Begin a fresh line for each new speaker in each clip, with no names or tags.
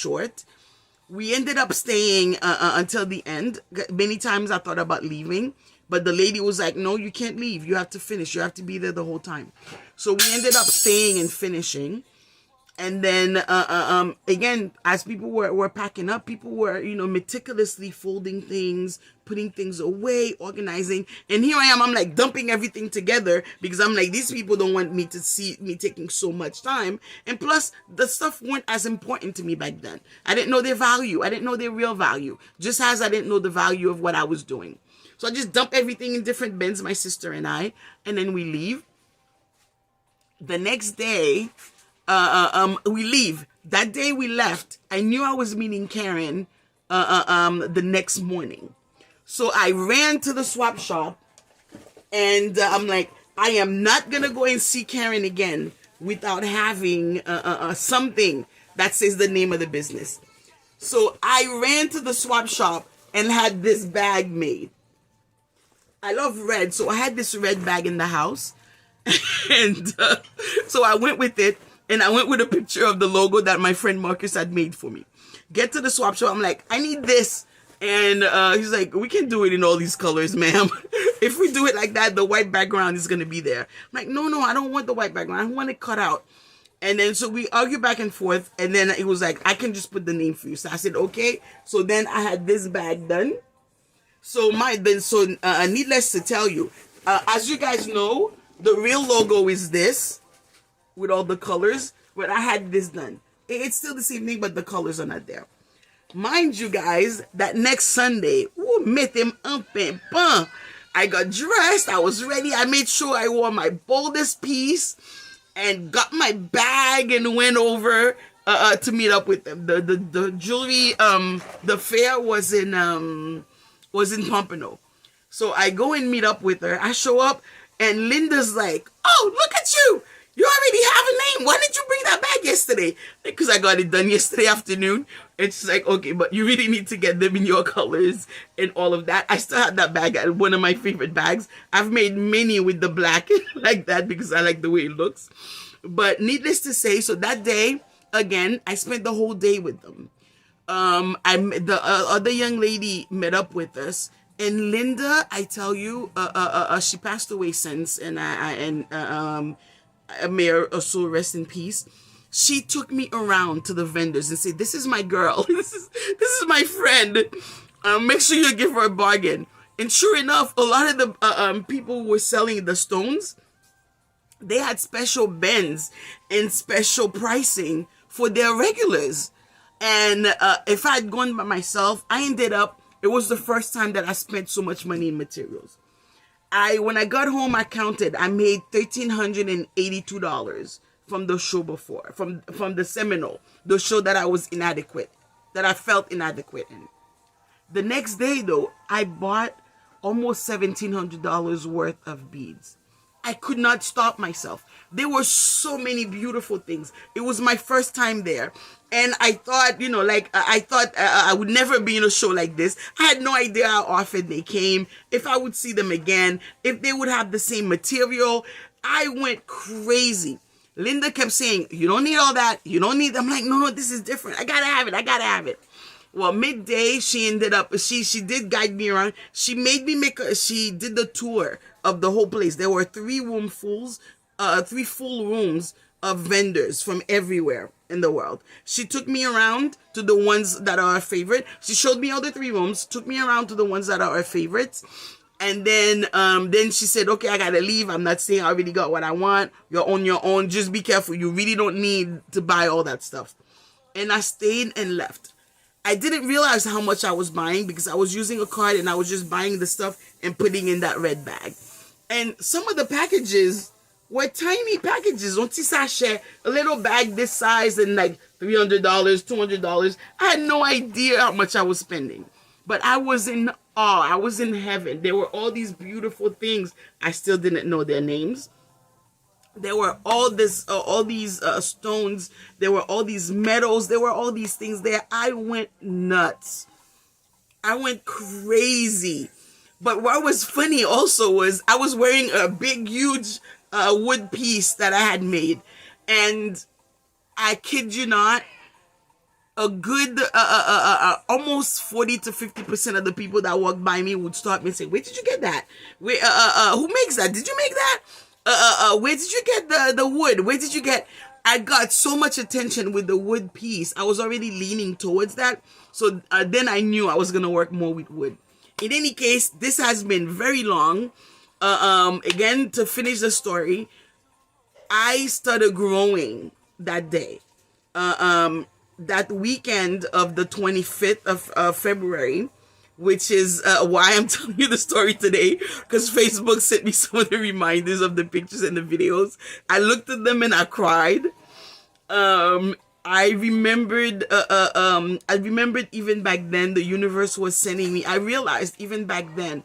short. We ended up staying until the end. Many times I thought about leaving, but the lady was like, no, you can't leave. You have to finish. You have to be there the whole time. So we ended up staying and finishing. And then, again, as people were packing up, people were, meticulously folding things, putting things away, organizing. And here I am, I'm like dumping everything together because I'm like, these people don't want me to see me taking so much time. And plus, the stuff weren't as important to me back then. I didn't know their value. I didn't know their real value. Just as I didn't know the value of what I was doing. So I just dump everything in different bins, my sister and I, and then we leave. The next day, we leave. That day we left, I knew I was meeting Karen the next morning. So I ran to the swap shop and I'm like, I am not gonna go and see Karen again without having something that says the name of the business. So I ran to the swap shop and had this bag made. I love red, so I had this red bag in the house. And so I went with it. And I went with a picture of the logo that my friend Marcus had made for me. Get to the swap shop. I'm like, I need this. And he's like, we can do it in all these colors, ma'am. If we do it like that, the white background is going to be there. I'm like, no, I don't want the white background. I want it cut out. And then so we argue back and forth. And then it was like, I can just put the name for you. So I said, okay. So then I had this bag done. So needless to tell you, as you guys know, the real logo is this. With all the colors, but I had this done. It's still the same thing, but the colors are not there. Mind you guys, that next Sunday, I got dressed, I was ready, I made sure I wore my boldest piece and got my bag and went over to meet up with them. The jewelry, the fair was in Pompano. So I go and meet up with her. I show up and Linda's like, oh, look at you. You already have a name. Why didn't you bring that bag yesterday? Because I got it done yesterday afternoon. And she's like, okay, but you really need to get them in your colors and all of that. I still have that bag, one of my favorite bags. I've made many with the black like that because I like the way it looks. But needless to say, so that day, again, I spent the whole day with them. The other young lady met up with us. And Linda, I tell you, she passed away since, may her soul rest in peace. She took me around to the vendors and said, this is my girl. This is my friend. Make sure you give her a bargain. And sure enough, a lot of the people who were selling the stones, they had special bends and special pricing for their regulars. And if I had gone by myself, it was the first time that I spent so much money in materials. When I got home, I counted. I made $1,382 from the show before, from the Seminole, the show that I was inadequate, that I felt inadequate in. The next day, though, I bought almost $1,700 worth of beads. I could not stop myself. There were so many beautiful things. It was my first time there. And I thought, I would never be in a show like this. I had no idea how often they came, if I would see them again, if they would have the same material. I went crazy. Linda kept saying, you don't need all that. You don't need, I'm like, no, this is different. I gotta have it. Well, midday, she ended up, she did guide me around. She made me she did the tour of the whole place. There were 3 full rooms of vendors from everywhere in the world. She took me around to the ones that are her favorite. She showed me all the 3 rooms, took me around to the ones that are her favorites. And then she said, okay, I gotta leave. I'm not saying I already got what I want. You're on your own. Just be careful. You really don't need to buy all that stuff. And I stayed and left. I didn't realize how much I was buying because I was using a card and I was just buying the stuff and putting in that red bag. And some of the packages were tiny packages, un petit sachet, a little bag this size and like $300, $200. I had no idea how much I was spending. But I was in awe. I was in heaven. There were all these beautiful things. I still didn't know their names. There were all these stones. There were all these metals. There were all these things there. I went nuts. I went crazy. But what was funny also was I was wearing a big, huge wood piece that I had made. And I kid you not, a good almost 40 to 50% of the people that walk by me would stop me and say, where did you get that? Where who makes that? Did you make that? Where did you get the wood? Where did you get? I got so much attention with the wood piece. I was already leaning towards that. So then I knew I was going to work more with wood. In any case, this has been very long. Again, to finish the story, I started growing that day. That weekend of the 25th of February, which is why I'm telling you the story today, because Facebook sent me some of the reminders of the pictures and the videos. I looked at them and I cried. I remembered even back then the universe was sending me. I realized even back then,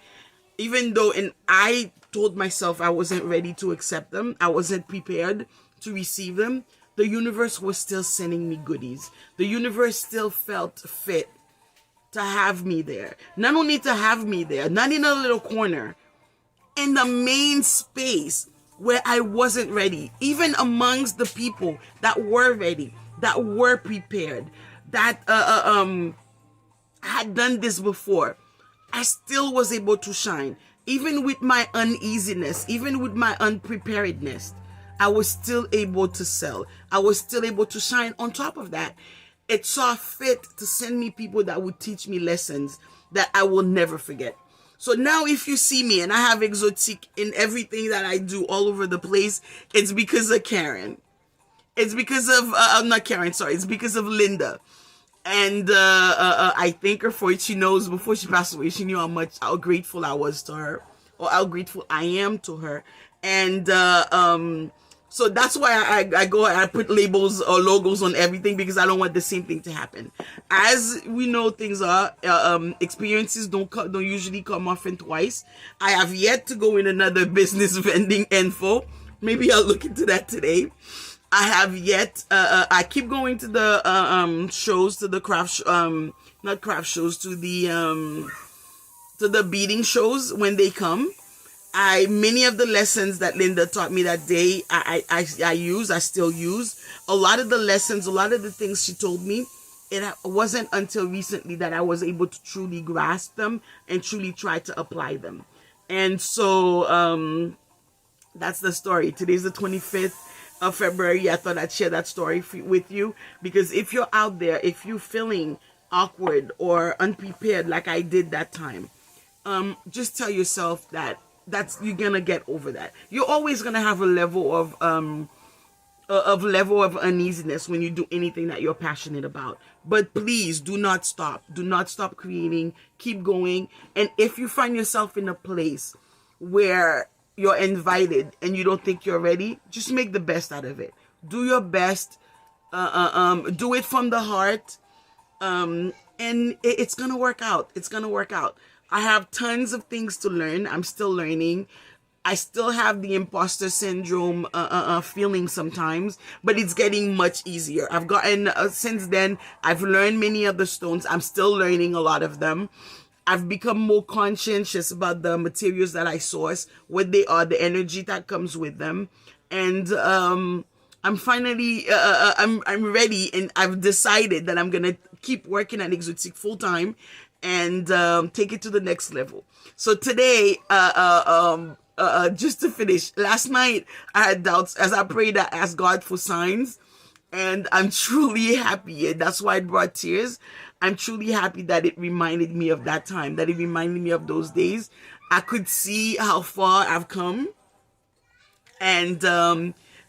even though, and I told myself I wasn't ready to accept them, I wasn't prepared to receive them, the universe was still sending me goodies. The universe still felt fit to have me there. Not only to have me there, not in a little corner, in the main space where I wasn't ready, even amongst the people that were ready, that were prepared, that had done this before. I still was able to shine. Even with my uneasiness, even with my unpreparedness, I was still able to sell. I was still able to shine. On top of that, it saw fit to send me people that would teach me lessons that I will never forget. So now if you see me and I have exotique in everything that I do all over the place, it's because of Karen. It's because of, not Karen, sorry. It's because of Linda. And I thank her for it. She knows before she passed away, she knew how grateful I was to her, or how grateful I am to her. And so that's why I go and I put labels or logos on everything, because I don't want the same thing to happen. As we know, things are, experiences don't usually come often twice. I have yet to go in another business vending info. Maybe I'll look into that today. I have yet, I keep going to the shows, to the craft, not craft shows, to the beading shows when they come. Many of the lessons that Linda taught me that day, I still use. A lot of the lessons, a lot of the things she told me, it wasn't until recently that I was able to truly grasp them and truly try to apply them. And so, that's the story. Today's the 25th of February. I thought I'd share that story with you, because if you're out there, if you're feeling awkward or unprepared like I did that time, just tell yourself that you're gonna get over that. You're always gonna have a level of uneasiness when you do anything that you're passionate about. But please do not stop. Do not stop creating. Keep going. And if you find yourself in a place where you're invited and you don't think you're ready, just make the best out of it. Do your best. Do it from the heart. And it's gonna work out. It's gonna work out. I have tons of things to learn. I'm still learning. I still have the imposter syndrome feeling sometimes, but it's getting much easier. I've gotten, since then, I've learned many of the stones. I'm still learning a lot of them. I've become more conscientious about the materials that I source, what they are, the energy that comes with them. And I'm finally, I'm ready, and I've decided that I'm going to keep working at Exotique full time and take it to the next level. So today, just to finish, last night I had doubts as I prayed. I asked God for signs, and I'm truly happy, and that's why it brought tears. I'm truly happy that it reminded me of that time, that it reminded me of those days. I could see how far I've come, and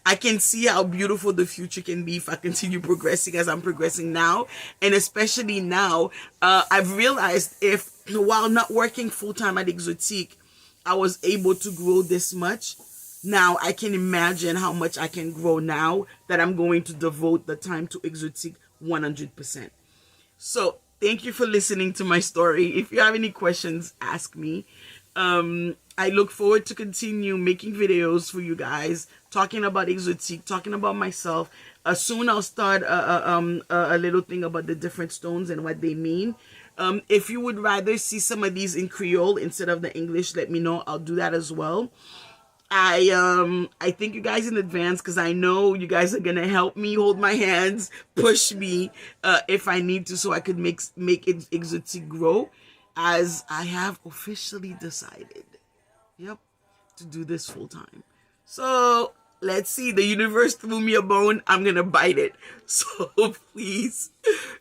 I can see how beautiful the future can be if I continue progressing as I'm progressing now. And especially now, I've realized while not working full-time at Exotique, I was able to grow this much. Now I can imagine how much I can grow now that I'm going to devote the time to Exotique 100%. So thank you for listening to my story. If you have any questions, ask me. I look forward to continue making videos for you guys, talking about Exotique, talking about myself. Soon I'll start a little thing about the different stones and what they mean. If you would rather see some of these in Creole instead of the English, let me know. I'll do that as well. I thank you guys in advance because I know you guys are gonna help me, hold my hands, push me if I need to, so I could make it Exotic grow, as I have officially decided, yep, to do this full time. So let's see. The universe threw me a bone. I'm gonna bite it. So please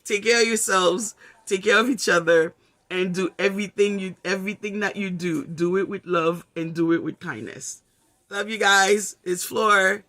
take care of yourselves, take care of each other, and do everything that you do. Do it with love and do it with kindness. Love you guys. It's Floor.